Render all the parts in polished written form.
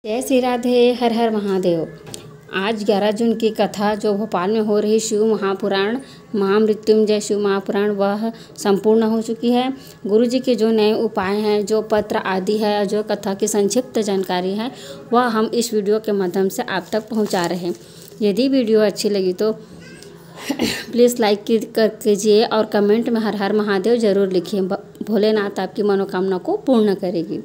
जय श्री राधे। हर हर महादेव। आज 11 जून की कथा जो भोपाल में हो रही शिव महापुराण महामृत्युंजय शिव महापुराण वह संपूर्ण हो चुकी है। गुरुजी के जो नए उपाय हैं, जो पत्र आदि है, जो कथा की संक्षिप्त जानकारी है, वह हम इस वीडियो के माध्यम से आप तक पहुंचा रहे हैं। यदि वीडियो अच्छी लगी तो प्लीज़ लाइक कीजिए और कमेंट में हर हर महादेव ज़रूर लिखिए। भोलेनाथ आपकी मनोकामना को पूर्ण करेगी।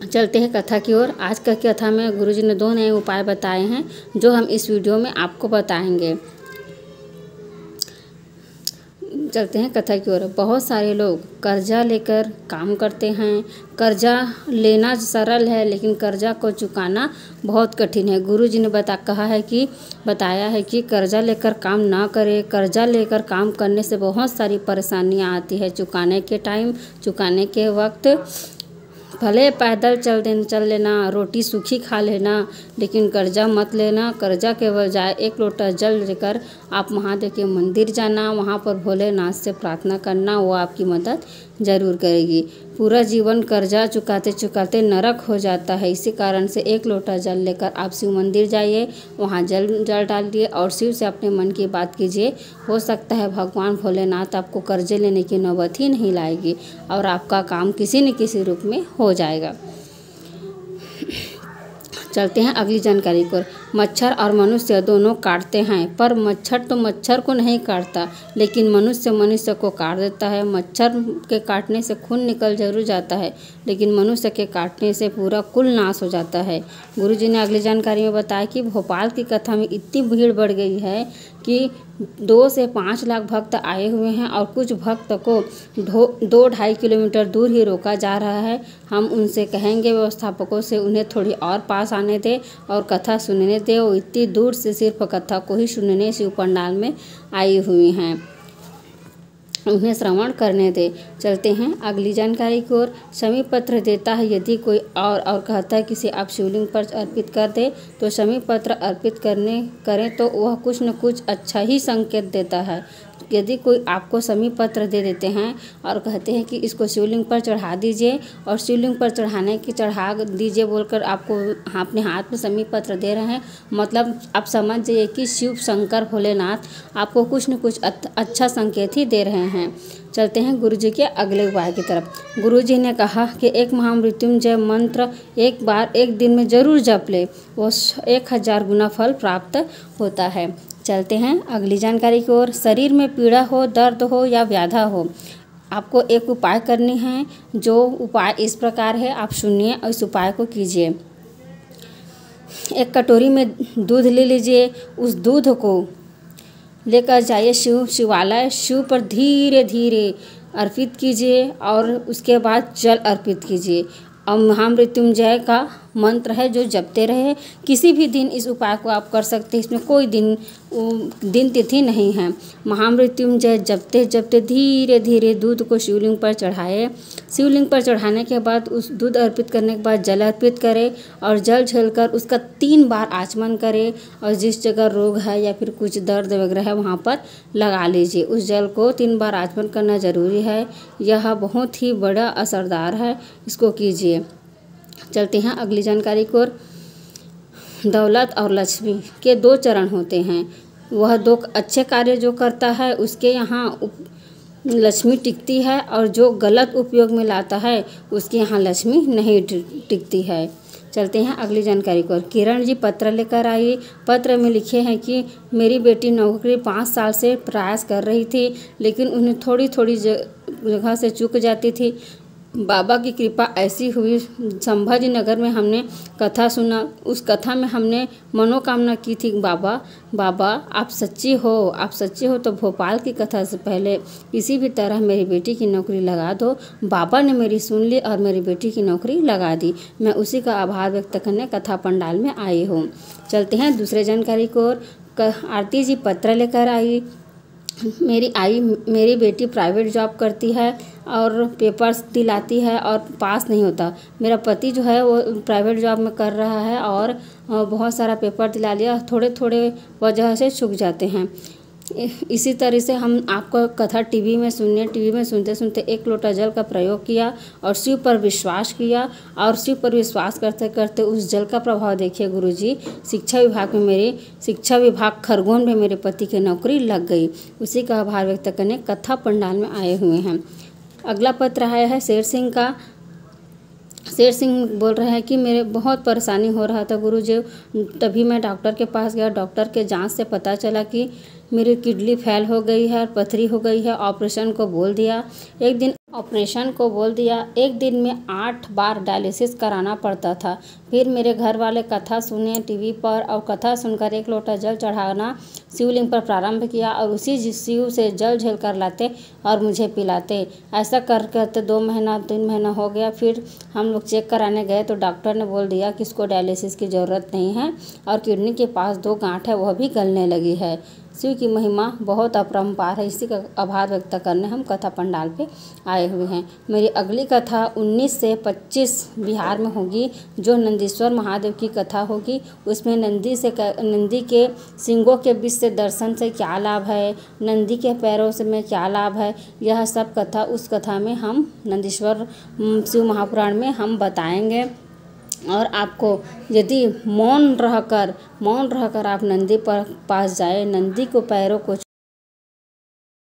चलते हैं कथा की ओर। आज का कथा में गुरुजी ने 2 नए उपाय बताए हैं जो हम इस वीडियो में आपको बताएंगे। चलते हैं कथा की ओर। बहुत सारे लोग कर्जा लेकर काम करते हैं। कर्जा लेना सरल है लेकिन कर्जा को चुकाना बहुत कठिन है। गुरुजी ने बताया है कि कर्जा लेकर काम ना करें। कर्जा लेकर काम करने से बहुत सारी परेशानियां आती है। चुकाने के टाइम, चुकाने के वक्त भले पैदल चल लेना, रोटी सूखी खा लेना, लेकिन कर्जा मत लेना। कर्जा के बजाय 1 लोटा जल लेकर आप महादेव के मंदिर जाना, वहाँ पर भोलेनाथ से प्रार्थना करना, वो आपकी मदद ज़रूर करेगी। पूरा जीवन कर्जा चुकाते चुकाते नरक हो जाता है। इसी कारण से 1 लोटा जल लेकर आप शिव मंदिर जाइए, वहाँ जल डालिए और शिव से अपने मन की बात कीजिए। हो सकता है भगवान भोलेनाथ आपको कर्जे लेने की नौबत ही नहीं लाएगी और आपका काम किसी न किसी रूप में हो जाएगा। चलते हैं अगली जानकारी को। मच्छर और मनुष्य दोनों काटते हैं, पर मच्छर तो मच्छर को नहीं काटता, लेकिन मनुष्य को काट देता है। मच्छर के काटने से खून निकल जरूर जाता है, लेकिन मनुष्य के काटने से पूरा कुल नाश हो जाता है। गुरुजी ने अगली जानकारी में बताया कि भोपाल की कथा में इतनी भीड़ बढ़ गई है कि 2 से 5 लाख भक्त आए हुए हैं और कुछ भक्त को 2-2.5 किलोमीटर दूर ही रोका जा रहा है। हम उनसे कहेंगे व्यवस्थापकों से उन्हें थोड़ी और पास आने दें और कथा सुनने दें। वो इतनी दूर से सिर्फ कथा को ही सुनने शिव पंडाल में आई हुई हैं, उन्हें श्रवण करने दे। चलते हैं अगली जानकारी की ओर। शमी पत्र देता है। यदि कोई और कहता है किसी आप शिवलिंग पर अर्पित कर दे तो शमी पत्र अर्पित करें तो वह कुछ न कुछ अच्छा ही संकेत देता है। यदि कोई आपको शमी पत्र दे देते हैं और कहते हैं कि इसको शिवलिंग पर चढ़ा दीजिए और शिवलिंग पर चढ़ा दीजिए बोलकर आपको अपने हाथ में शमी पत्र दे रहे हैं, मतलब आप समझ जाइए कि शिव शंकर भोलेनाथ आपको कुछ न कुछ अच्छा संकेत ही दे रहे हैं। चलते हैं गुरुजी के अगले उपाय की तरफ। गुरुजी ने कहा कि एक महामृत्युंजय मंत्र एक दिन में जरूर जप ले, वो 1000 गुना फल प्राप्त होता है। चलते हैं अगली जानकारी की ओर। शरीर में पीड़ा हो, दर्द हो या व्याधा हो, आपको एक उपाय करनी है। जो उपाय इस प्रकार है, आप सुनिए और इस उपाय को कीजिए। एक कटोरी में दूध ले लीजिए। उस दूध को लेकर जाइए शिवालय, शिव पर धीरे धीरे अर्पित कीजिए और उसके बाद जल अर्पित कीजिए। और महामृत्युंजय का मंत्र है जो जपते रहे। किसी भी दिन इस उपाय को आप कर सकते हैं, इसमें कोई दिन तिथि नहीं है। महामृत्युंजय जपते जपते धीरे धीरे दूध को शिवलिंग पर चढ़ाए। शिवलिंग पर चढ़ाने के बाद उस दूध अर्पित करने के बाद जल अर्पित करें और जल झेलकर उसका 3 बार आचमन करें और जिस जगह रोग है या फिर कुछ दर्द वगैरह है वहाँ पर लगा लीजिए। उस जल को 3 बार आचमन करना ज़रूरी है। यह बहुत ही बड़ा असरदार है, इसको कीजिए। चलते हैं अगली जानकारी को। दौलत और लक्ष्मी के 2 चरण होते हैं। वह 2 अच्छे कार्य जो करता है उसके यहाँ लक्ष्मी टिकती है और जो गलत उपयोग में लाता है उसके यहाँ लक्ष्मी नहीं टिकती है। चलते हैं अगली जानकारी को। किरण जी पत्र लेकर आई। पत्र में लिखे हैं कि मेरी बेटी नौकरी 5 साल से प्रयास कर रही थी, लेकिन उन्हें थोड़ी थोड़ी जगह से चूक जाती थी। बाबा की कृपा ऐसी हुई, संभाजी नगर में हमने कथा सुना। उस कथा में हमने मनोकामना की थी, बाबा आप सच्ची हो तो भोपाल की कथा से पहले किसी भी तरह मेरी बेटी की नौकरी लगा दो। बाबा ने मेरी सुन ली और मेरी बेटी की नौकरी लगा दी। मैं उसी का आभार व्यक्त करने कथा पंडाल में आई हूँ। चलते हैं दूसरे जानकारी को। आरती जी पत्र लेकर आई। मेरी बेटी प्राइवेट जॉब करती है और पेपर्स दिलाती है और पास नहीं होता। मेरा पति जो है वो प्राइवेट जॉब में कर रहा है और बहुत सारा पेपर दिला लिया, थोड़े थोड़े वजह से चूक जाते हैं। इसी तरह से हम आपको कथा टीवी में सुनते सुनते 1 लोटा जल का प्रयोग किया और शिव पर विश्वास किया, और शिव पर विश्वास करते करते उस जल का प्रभाव देखिए गुरुजी, शिक्षा विभाग खरगोन में मेरे पति की नौकरी लग गई। उसी का आभार व्यक्त करने कथा पंडाल में आए हुए हैं। अगला पत्र आया है शेर सिंह का। शेर सिंह बोल रहे हैं कि मेरे बहुत परेशानी हो रहा था गुरुजी, तभी मैं डॉक्टर के पास गया। डॉक्टर के जांच से पता चला कि मेरी किडनी फेल हो गई है, पथरी हो गई है। ऑपरेशन को बोल दिया। एक दिन में 8 बार डायलिसिस कराना पड़ता था। फिर मेरे घर वाले कथा सुने टीवी पर, और कथा सुनकर 1 लोटा जल चढ़ाना शिवलिंग पर प्रारंभ किया, और उसी शिव से जल झेल कर लाते और मुझे पिलाते। ऐसा कर करते 2 महीना 3 महीना हो गया। फिर हम लोग चेक कराने गए तो डॉक्टर ने बोल दिया कि इसको डायलिसिस की ज़रूरत नहीं है, और किडनी के पास 2 गांठ है, वह भी गलने लगी है। शिव की महिमा बहुत अपरंपार है। इसी का आभार व्यक्त करने हम कथा पंडाल पे आए हुए हैं। मेरी अगली कथा 19 से 25 बिहार में होगी, जो नंदीश्वर महादेव की कथा होगी। उसमें नंदी के सिंगों के बीच से दर्शन से क्या लाभ है, नंदी के पैरों से में क्या लाभ है, यह सब कथा उस कथा में हम नंदीश्वर शिव महापुराण में हम बताएंगे। और आपको यदि मौन रहकर आप नंदी पर पास जाए, नंदी को पैरों को